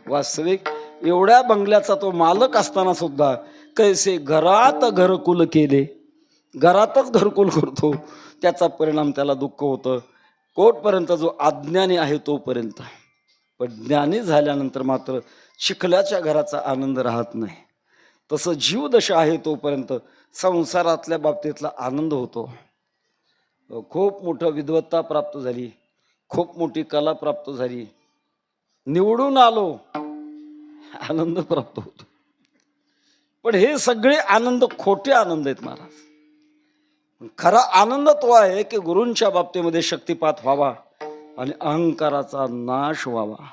Speaker 1: वास्तविक एवढ्या बंगल्याचा तो मालक असताना सुद्धा कैसे घरात घरकुल केले, घरातच घरकुल करतो, त्याचा परिणाम त्याला दुःख होतं. कोटपर्यंत जो अज्ञानी आहे तोपर्यंत, पण ज्ञानी झाल्यानंतर मात्र चिखल्याच्या घराचा आनंद राहत नाही. तसं जीवदशा आहे तोपर्यंत संसारातल्या बाबतीतला आनंद होतो. खूप मोठं विद्वत्ता प्राप्त झाली, खूप मोठी कला प्राप्त झाली, निवडून आलो, आनंद प्राप्त होतो. पण हे सगळे आनंद खोटे आनंद आहेत महाराज. खरा आनंद तो आहे की गुरूंच्या बाबतीमध्ये शक्तिपात व्हावा आणि अहंकाराचा नाश व्हावा.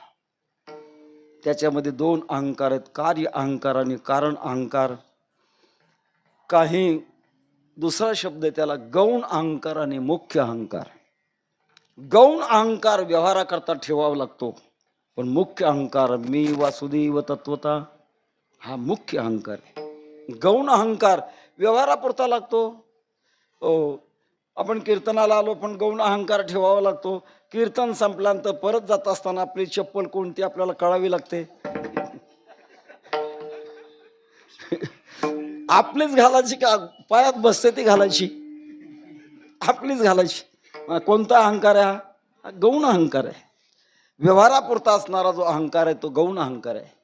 Speaker 1: त्याच्यामध्ये 2 अहंकार आहेत, कार्य अहंकार आणि कारण अहंकार. काही दुसरा शब्द आहे त्याला गौण अहंकार आणि मुख्य अहंकार. गौण अहंकार व्यवहाराकरता ठेवावा लागतो, पण मुख्य अहंकार मी वासुदेव तत्वता हा मुख्य अहंकार आहे. गौण अहंकार व्यवहारापुरता लागतो. आपण कीर्तनाला आलो पण गौण अहंकार ठेवावा लागतो. कीर्तन संपल्यानंतर परत जात असताना आपली चप्पल कोणती आपल्याला कळावी लागते. आपलीच घालायची का पायात बसते ती घालायची? आपलीच घालायची. कोणता अहंकार आहे हा? गौण अहंकार आहे. व्यवहारापुरता असणारा जो अहंकार आहे तो गौण अहंकार आहे.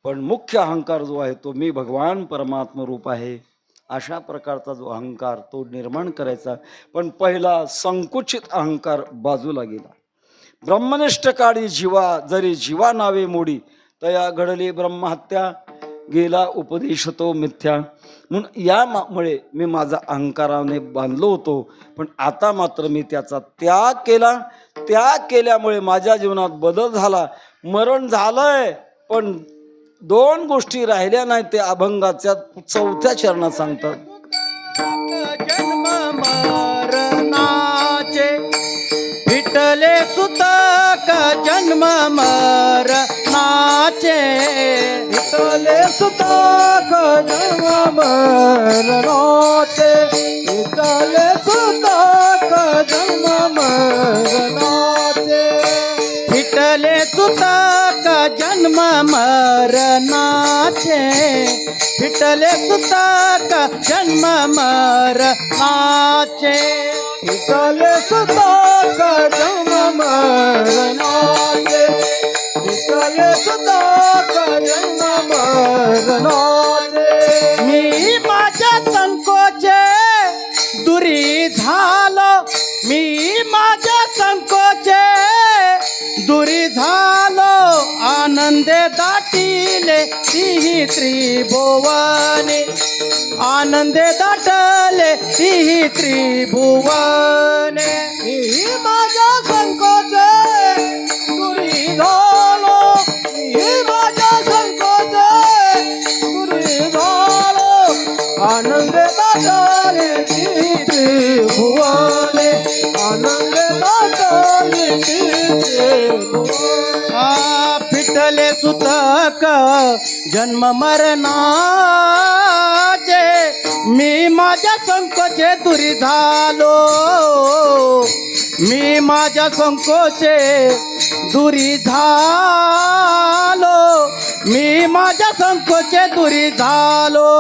Speaker 1: पण मुख्य अहंकार जो आहे तो मी भगवान परमात्मा रूप आहे, अशा प्रकारचा जो अहंकार तो निर्माण करायचा. पण पहिला संकुचित अहंकार बाजूला गेला. ब्रह्मनिष्ठ काळी जीवा जरी जीवा नावे मोडी, तया घडली ब्रह्महत्या, गेला उपदेश तो मिथ्या. म्हणून यामुळे मी माझा अहंकाराने बांधलो होतो, पण आता मात्र मी त्याचा त्याग केला. त्याग केल्यामुळे माझ्या जीवनात बदल झाला. मरण झालंय, पण दोन गोष्टी राहिल्या नाही. ते अभंगाच्या 4थ्या चरणात सांगतात.
Speaker 3: जन्म मरणाचे विठ्ठले सुतक जन्म मरणाचे, विठ्ठले सुतक जन्म मरणाचे, विठ्ठले सुतक जन्म मरणाचे, विठ्ठले सुतक जन्म मरणाचे, विठ्ठले सुतक जन्म मरणाचे, विठ्ठले सुतक जन्म मरणाचे, विठ्ठले सुतक जन्म मरणाचे. मी माझ्या संकोचे दुरी झालो, मी माझ्या संकोचे दुरी झालो, आनंदे दाटिले तिही त्रिभुवने, आनंदे दाटले तिही त्रिभुवने. मी माझ्या संकोचे दुरी झालो, मी माझ्या संकोचे दुरी झालो, आनंदे दाटले तिही त्रिभुवने, आनंदे दाटले तिही त्रिभुवने. विठ्ठले सुतक जन्म मरणाचे, मी माझ्या संकोचे दुरी झालो, मी माझ्या संकोचे दुरी झालो, मी माझ्या संकोचे दुरी झालो.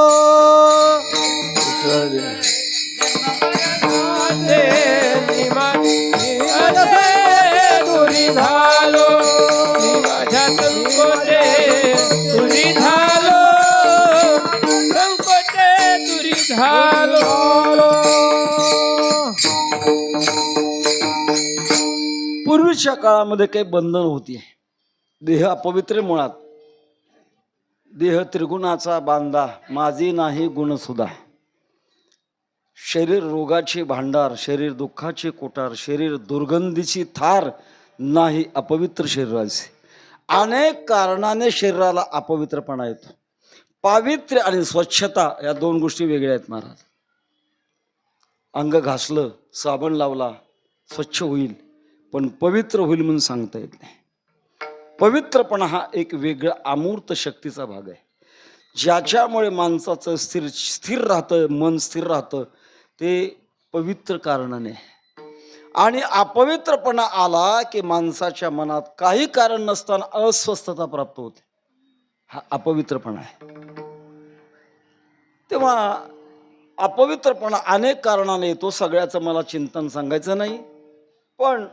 Speaker 2: दुरी झालो, माझ्या संकोचे दुरी झालो, संकोचे दुरी झालो.
Speaker 1: पूर्वीच्या काळामध्ये काही बंधन होती. देह अपवित्र मुळात, देह त्रिगुणाचा बांधा, माझी नाही गुणसुधा. शरीर रोगाचे भांडार, शरीर दुःखाचे कोठार, शरीर दुर्गंधीची थार, नाही अपवित्र शरीराचे. अनेक कारणाने शरीराला अपवित्रपणा येतो. पावित्र्य आणि स्वच्छता या दोन गोष्टी वेगळ्या आहेत महाराज. अंग घासलं, साबण लावला, स्वच्छ होईल, पण पवित्र होईल म्हणून सांगता येत नाही. पवित्रपणा हा एक वेगळा अमूर्त शक्तीचा भाग आहे, ज्याच्यामुळे माणसाचं स्थिर राहतं, मन स्थिर राहतं, ते पवित्र कारणाने. आणि अपवित्रपणा आला की माणसाच्या मनात काही कारण नसताना अस्वस्थता प्राप्त होते. हा अपवित्रपणा आहे. तेव्हा अपवित्रपणा अनेक कारणाने येतो. सगळ्याचं मला चिंतन सांगायचं नाही, पण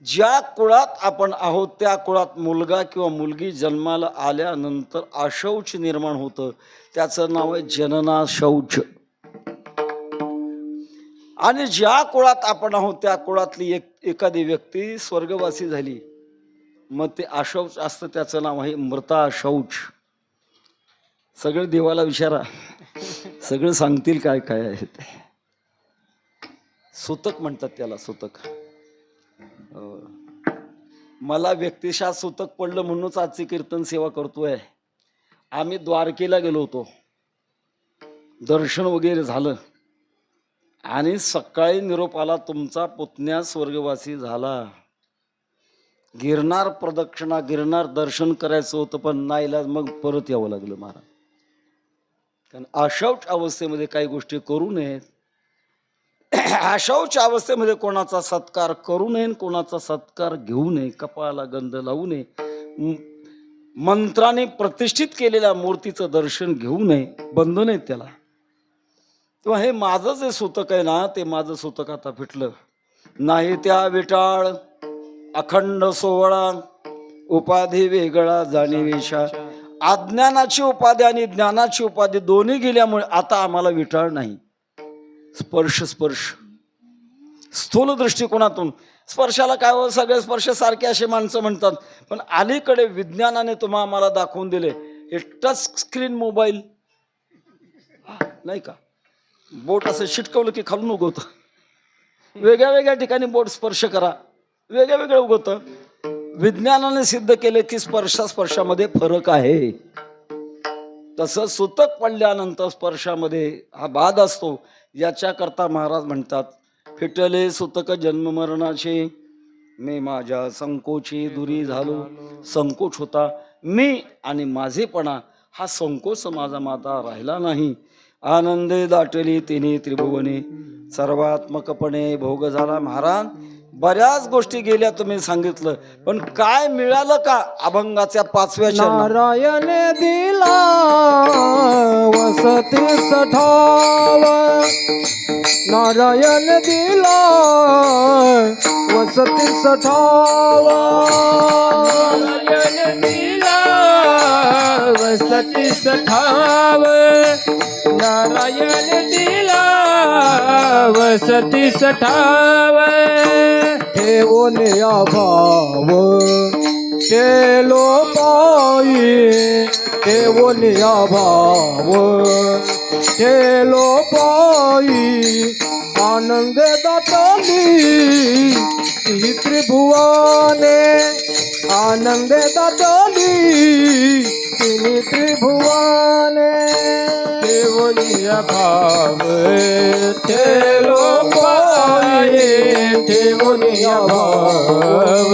Speaker 1: ज्या कुळात आपण आहोत त्या कुळात मुलगा किंवा मुलगी जन्माला आल्यानंतर अशौच निर्माण होतं. त्याचं नाव आहे जननाशौच. आणि ज्या कुळात आपण आहोत त्या कुळातली एखादी व्यक्ती स्वर्गवासी झाली, मग ते अशौच असतं, त्याचं नाव आहे मृताशौच. सगळे देवाला विचारा, सगळं सांगतील काय काय आहे ते. सुतक म्हणतात त्याला, सुतक. मला व्यक्तिशः सुतक पडलं म्हणूनच आजची कीर्तन सेवा करतोय. आम्ही द्वारकेला गेलो होतो, दर्शन वगैरे झालं आणि सकाळी निरोप आला, तुमचा पुतण्या स्वर्गवासी झाला. गिरनार प्रदक्षिणा, गिरनार दर्शन करायचं होतं, पण नाईलाज मग परत यावं लागलं महाराज. कारण अशौच अवस्थेमध्ये काही गोष्टी करू नयेत. अशौच अवस्थेमध्ये कोणाचा सत्कार करू नये, कोणाचा सत्कार घेऊ नये, कपाळाला गंध लावू नये, मंत्राने प्रतिष्ठित केलेल्या मूर्तीचं दर्शन घेऊ नये. बंधन आहेत त्याला. तेव्हा हे माझं जे सुतक आहे ना, ते माझं सुतक आता फिटलं नाही. त्या विटाळ अखंड सोहळा, उपाधी वेगळा जाणीवेशा. अज्ञानाची उपाधी आणि ज्ञानाची उपाधी दोन्ही गेल्यामुळे आता आम्हाला विटाळ नाही. स्पर्श स्थूल दृष्टिकोनातून स्पर्शाला काय हो, सगळे स्पर्श सारखे असे माणसं म्हणतात. पण अलीकडे विज्ञानाने तुम्हा आम्हाला दाखवून दिले हे टच स्क्रीन मोबाईल नाही का, बोट असं शिटकवलं की खालून उगवतं. वेगळ्या वेगळ्या ठिकाणी बोट स्पर्श करा, वेगळं वेगळं उगवतं. विज्ञानाने सिद्ध केले की स्पर्शामध्ये फरक आहे. तसं सुतक पडल्यानंतर स्पर्शामध्ये हा बाद असतो. याच्याकरता महाराज म्हणतात, फिटले सुतक जन्म मरणाचे, मी माझ्या संकोची दुरी झालो. संकोच होता मी आणि माझेपणा, हा संकोच माझा माता राहिला नाही. आनंदे दाटली तिन्ही त्रिभुवने, सर्वात्मकपणे भोग झाला. महाराज बऱ्याच गोष्टी गेल्या तुम्ही सांगितलं, पण काय मिळालं का? अभंगाच्या 5व्या चरणात
Speaker 3: नारायण दिला वसतीस ठाव, नारायण दिला वसतीस ठाव.
Speaker 2: नारायण दिला वसतीस ठाव, नारायण दिला वसतीस ठाव.
Speaker 3: ठेवून भाव केलो पायी, ठेवून भाव केलो पायी. आनंद दातली ती त्रिभुवने, आनंद दातली तिन्ही त्रिभुवने.
Speaker 2: देवलिया भाव ठेलो पायी, देवलिया भाव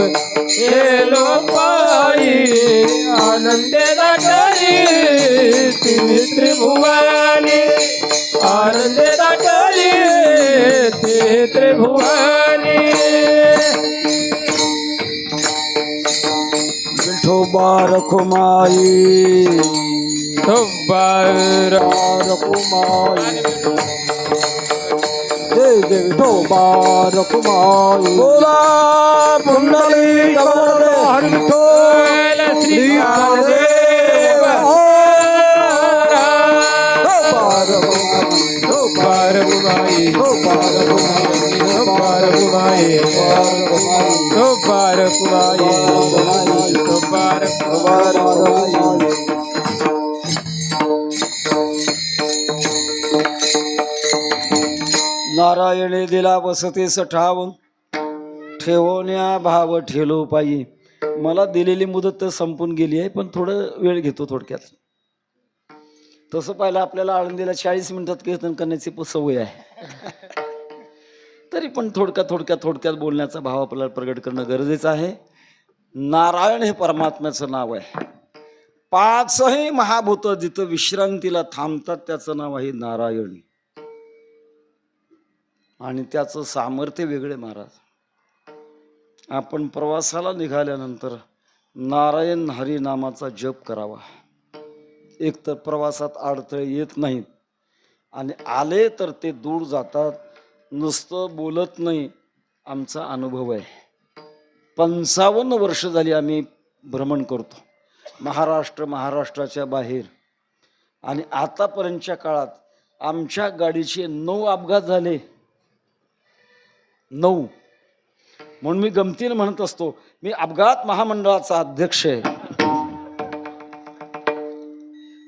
Speaker 2: ठेलो पायी. आनंदे दाटली तिन्ही त्रिभुवने, आनंदे दाटली ते त्रिभुवने.
Speaker 1: विठोबा रखुमाई,
Speaker 3: रखुमाई जय जय विठोबा रखुमाई. बोला पुंडलिक हरी विठ्ठल श्री महादेव.
Speaker 1: नारायणे दिला वसतीस ठाव, ठेवण्या भाव ठेलो पायी. मला दिलेली मुदत तर संपून गेली आहे, पण थोडं वेळ घेतो थोडक्यात. तसं पाहिलं आपल्याला आळंदीला 40 मिनिटात कीर्तन करण्याची सवय आहे. तरी पण थोडक्यात बोलण्याचा भाव आपल्याला प्रगट करणं गरजेचं आहे. नारायण हे परमात्म्याचं नाव आहे. 5ही महाभूत जिथं विश्रांतीला थांबतात त्याचं नाव आहे नारायण. आणि त्याचं सामर्थ्य वेगळे. महाराज आपण प्रवासाला निघाल्यानंतर नारायण हरी नामाचा जप करावा. एक तर प्रवासात अडथळे येत नाहीत, आणि आले तर ते दूर जातात. नुसतं बोलत नाही, आमचा अनुभव आहे. 55 वर्ष झाली आम्ही भ्रमण करतो महाराष्ट्राच्या बाहेर, आणि आतापर्यंतच्या काळात आमच्या गाडीचे 9 अपघात झाले. 9. म्हणून मी गमतीने म्हणत असतो, मी अपघात महामंडळाचा अध्यक्ष आहे.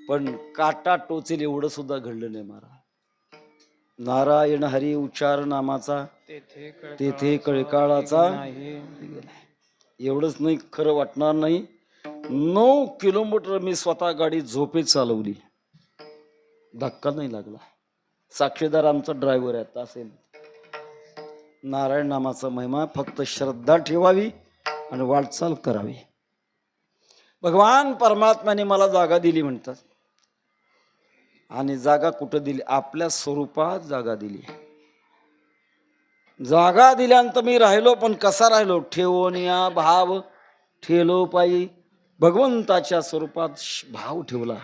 Speaker 1: पण काटा टोचेल एवढं सुद्धा घडलं नाही. महाराज नारायण हरी उच्चार नामाचा तेथे कळकाळाचा. एवढंच नाही, खरं वाटणार नाही, 9 किलोमीटर मी स्वतः गाडी झोपेत चालवली, धक्का नाही लागला. साक्षीदार आमचा ड्रायव्हर आहे. असेल नारायण नामाचा महिमा. फक्त श्रद्धा ठेवावी आणि वाटचाल करावी. भगवान परमात्म्याने मला जागा दिली म्हणतात, आणि जागा कुठं दिली? आपल्या स्वरूपात जागा दिली. जागा दिल्यानंतर मी राहिलो, पण कसा राहिलो? ठेवूनिया भाव ठेलो पायी. भगवंताच्या स्वरूपात भाव ठेवला,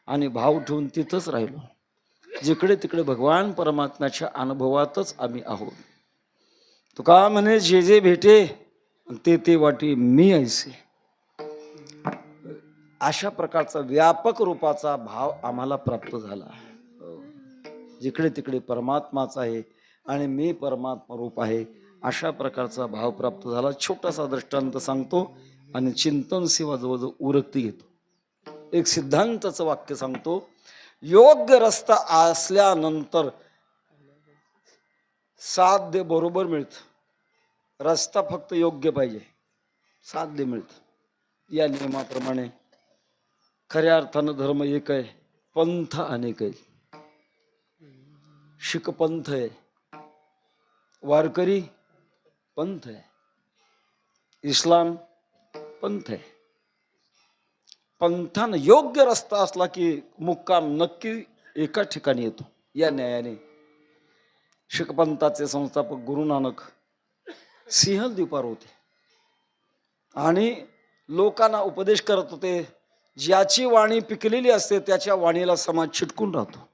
Speaker 1: आणि भाव ठेवून तिथंच राहिलो. जिकडे तिकडे भगवान परमात्म्याच्या अनुभवातच आम्ही आहोत. तुका म्हणे जे जे भेटे ते ते वाटी मी ऐसे. अशा प्रकारचा व्यापक रूपाचा भाव आम्हाला प्राप्त झाला. जिकडे तिकडे परमात्माचा आहे आणि मी परमात्मा रूप आहे, अशा प्रकारचा भाव प्राप्त झाला. छोटासा दृष्टांत सांगतो आणि चिंतन सेवा जवळजवळ उरकती घेतो. एक सिद्धांताचं वाक्य सांगतो. योग्य रस्ता असल्यानंतर साध्य बरोबर मिळतं. रस्ता फक्त योग्य पाहिजे, साध्य मिळतं. या नियमाप्रमाणे खऱ्या अर्थानं धर्म एक आहे, पंथ अनेक आहे. शीख पंथ आहे, वारकरी पंथ आहे, इस्लाम पंथ आहे. पंथानं योग्य रस्ता असला की मुक्काम नक्की एका ठिकाणी येतो. या न्यायाने शीख पंथाचे संस्थापक गुरु नानक सिंहद्वीपावर होते आणि लोकांना उपदेश करत होते. ज्याची वाणी पिकलेली असते त्याच्या वाणीला समाज चिटकून राहतो.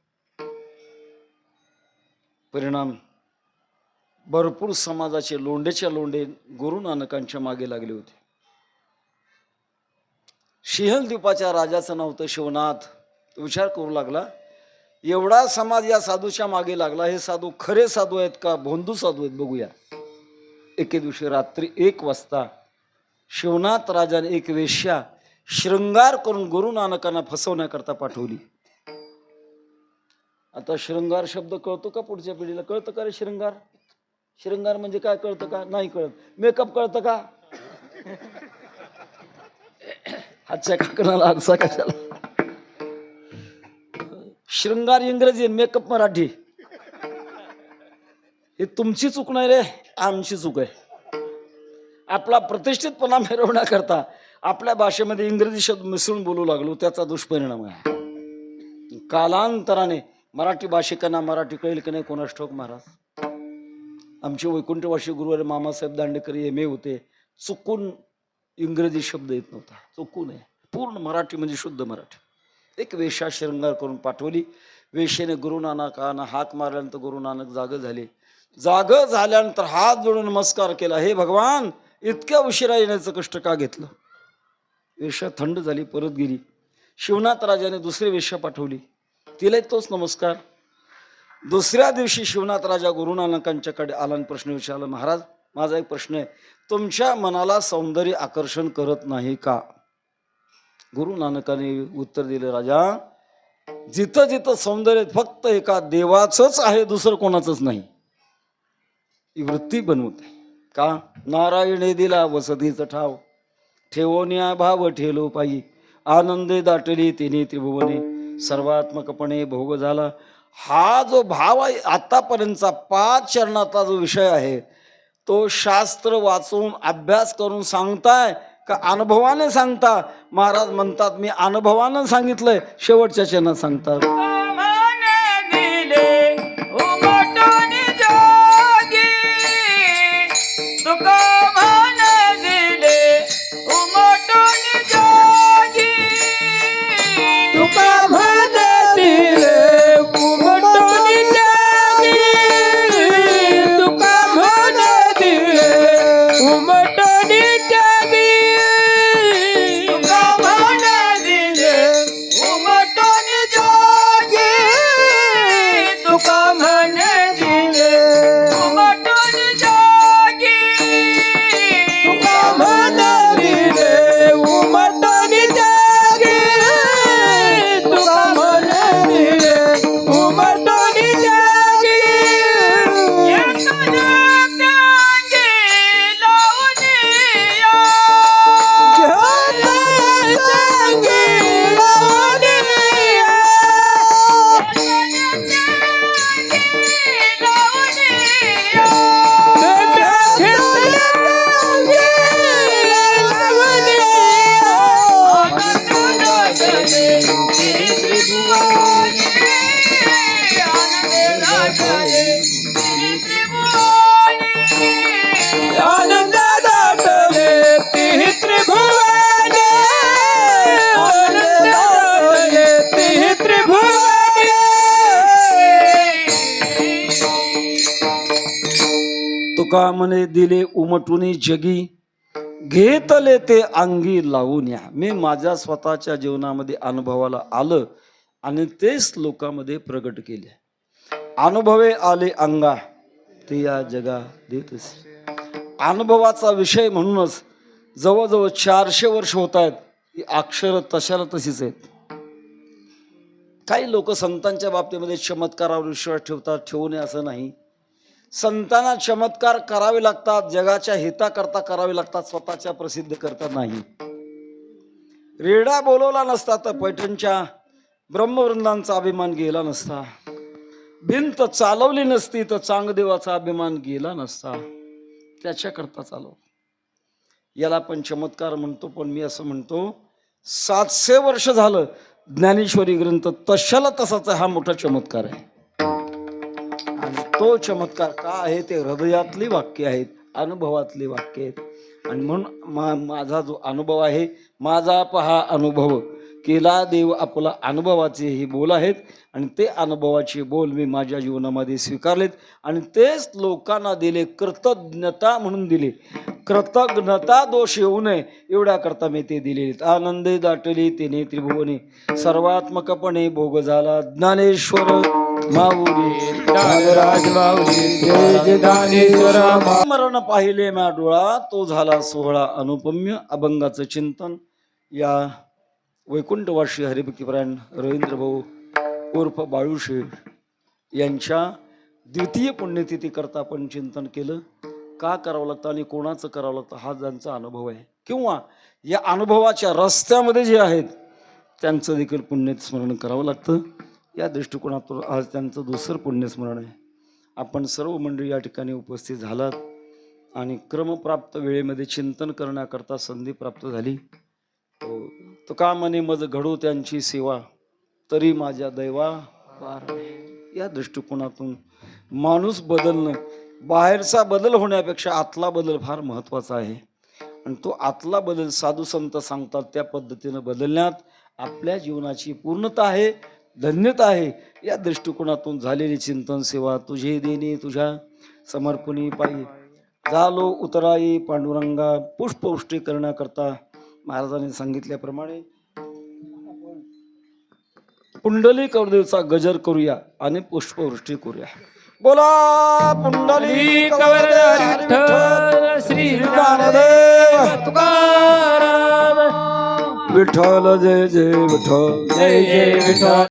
Speaker 1: परिणाम भरपूर समाजाचे लोंडेच्या लोंडे गुरु नानकांच्या मागे लागले होते. सिंहद्वीपाच्या राजाचं नाव होतं शिवनाथ. विचार करू लागला, एवढा समाज या साधूच्या मागे लागला, हे साधू खरे साधू आहेत का भोंदू साधू आहेत बघूया. एके दिवशी रात्री 1 वाजता शिवनाथ राजाने एक वेश्या शृंगार करून गुरु नानकांना फसवण्याकरता पाठवली. आता शृंगार शब्द कळतो का पुढच्या पिढीला? कळतं का रे शृंगार? शृंगार म्हणजे काय कळतं का? नाही कळत. मेकअप कळतं का? हातच्या काकणाला आरसा कशाला? शृंगार इंग्रजी, मेकअप मराठी. हे तुमची चूक नाही रे, आमची चूक आहे. आपला प्रतिष्ठितपणा मिरवण्याकरता आपल्या भाषेमध्ये इंग्रजी शब्द मिसळून बोलू लागलो, त्याचा दुष्परिणाम आहे. कालांतराने मराठी भाषिकांना मराठी कळेल की नाही कोणास ठाऊक महाराज. आमचे वैकुंठवासी गुरुवार मामासाहेब दांडेकर MA होते, चुकून इंग्रजी शब्द येत नव्हता, चुकून आहे. पूर्ण मराठी म्हणजे शुद्ध मराठी. एक वेश्या शृंगार करून पाठवली. वेश्येने गुरु नानकांना हाक मारल्यानंतर गुरु नानक जागे झाले. जागे झाल्यानंतर हात जोडून नमस्कार केला. हे भगवान, इतक्या उशिरा येण्याचं कष्ट का घेतलं? वेश्या थंड झाली, परत गेली. शिवनाथ राजाने दुसरी वेश्या पाठवली, तिला तोच नमस्कार. दुसऱ्या दिवशी शिवनाथ राजा गुरु नानकांच्याकडे आला आणि प्रश्न विचारला, महाराज माझा एक प्रश्न आहे, तुमच्या मनाला सौंदर्य आकर्षण करत नाही का? गुरु नानकाने उत्तर दिले, राजा जिथं जिथं सौंदर्य फक्त एका देवाचंच आहे, दुसरं कोणाचंच नाही. ही वृत्ती बनवते का? नारायणे दिला वसतीचं ठाव, ठेवोन्या भाव ठेलो पायी, आनंदे दाटली तिने त्रिभुवने, सर्वात्मकपणे भोग झाला. हा जो भाव आहे आतापर्यंतचा 5 चरणाचा जो विषय आहे, तो शास्त्र वाचून अभ्यास करून सांगताय का अनुभवाने सांगता? महाराज म्हणतात मी अनुभवानं सांगितलंय, शेवटच्या चरणात सांगतात तुका म्हणे दिले उमटुनी जगी, घेतले ते अंगी लावून या. मी माझ्या स्वतःच्या जीवनामध्ये अनुभवाला आलं आणि तेच लोकांमध्ये प्रगट केले. अनुभवे आले अंगा, ते या जगा देतच. अनुभवाचा विषय म्हणूनच जवळजवळ 400 वर्ष होत आहेत. ही अक्षर तशाला तशीच आहेत. काही लोक संतांच्या बाबतीमध्ये चमत्कारावर विश्वास ठेवतात, ठेवू नये असं नाही. संतांना चमत्कार करावे लागतात, जगाच्या हिताकरता करावे लागतात, स्वतःच्या प्रसिद्ध करता नाही. रेडा बोलवला नसता तर पैठणच्या ब्रह्मवृंदांचा अभिमान गेला नसता. भिंत चालवली नसती तर चांगदेवाचा अभिमान गेला नसता. त्याच्याकरता चालव. याला पण चमत्कार म्हणतो. पण मी असं म्हणतो 700 वर्ष झालं ज्ञानेश्वरी ग्रंथ तशाला तसाच हा मोठा चमत्कार आहे. आणि तो चमत्कार का आहे ते हृदयातली वाक्य आहेत, अनुभवातली वाक्य आहेत. आणि म्हणून माझा जो अनुभव आहे, माझा पहा अनुभव केला देव आपला, अनुभवाचे हे बोल आहेत. आणि ते अनुभवाचे बोल मी माझ्या जीवनामध्ये स्वीकारलेत आणि तेच लोकांना दिले. कृतज्ञता म्हणून दिले. कृतज्ञता दोष येऊ नये एवढ्या करता मी ते दिले. आनंदे दाटली तेने त्रिभुवने, सर्वात्मकपणे भोग झाला ज्ञानेश्वर माऊली. मरण पाहिले म्या डोळा, तो झाला सोहळा अनुपम्य. अभंगाचं चिंतन या वैकुंठवासी हरिभक्तीपरायण रवींद्र भाऊ उर्फ बाळूशेठ यांच्या द्वितीय पुण्यतिथी करता आपण चिंतन केलं. का करावं लागतं आणि कोणाचं करावं लागतं हा ज्यांचा अनुभव आहे, किंवा या अनुभवाच्या रस्त्यामध्ये जे आहेत त्यांचं देखील पुण्यस्मरण करावं लागतं. या दृष्टिकोनातून आज त्यांचं दुसरं पुण्यस्मरण आहे. आपण सर्व मंडळी या ठिकाणी उपस्थित झालात आणि क्रमप्राप्त वेळेमध्ये चिंतन करण्याकरता संधी प्राप्त झाली. तुका म्हणे मज घडो त्यांची सेवा, तरी माझ्या दैवा पार. या दृष्टिकोनातून माणूस बदलणं, बाहेरचा बदल होण्यापेक्षा आतला बदल फार महत्त्वाचा आहे. आणि तो आतला बदल साधू संत सांगतात त्या पद्धतीनं बदलण्यात आपल्या जीवनाची पूर्णता आहे, धन्यता आहे. या दृष्टिकोनातून झालेली चिंतन सेवा तुझे देणे तुझ्या समर्पणी पायी झालो उतराई पांडुरंगा. पुष्पवृष्टी करण्याकरता महाराजांनी सांगितल्याप्रमाणे पुंडलिक कवरदेवचा गजर करूया आणि पुष्पवृष्टी करूया. बोला पुंडलिक कवरदेव श्री ज्ञानदेव तुकाराम. विठ्ठल जय जय विठ्ठल, जय जय विठ्ठल.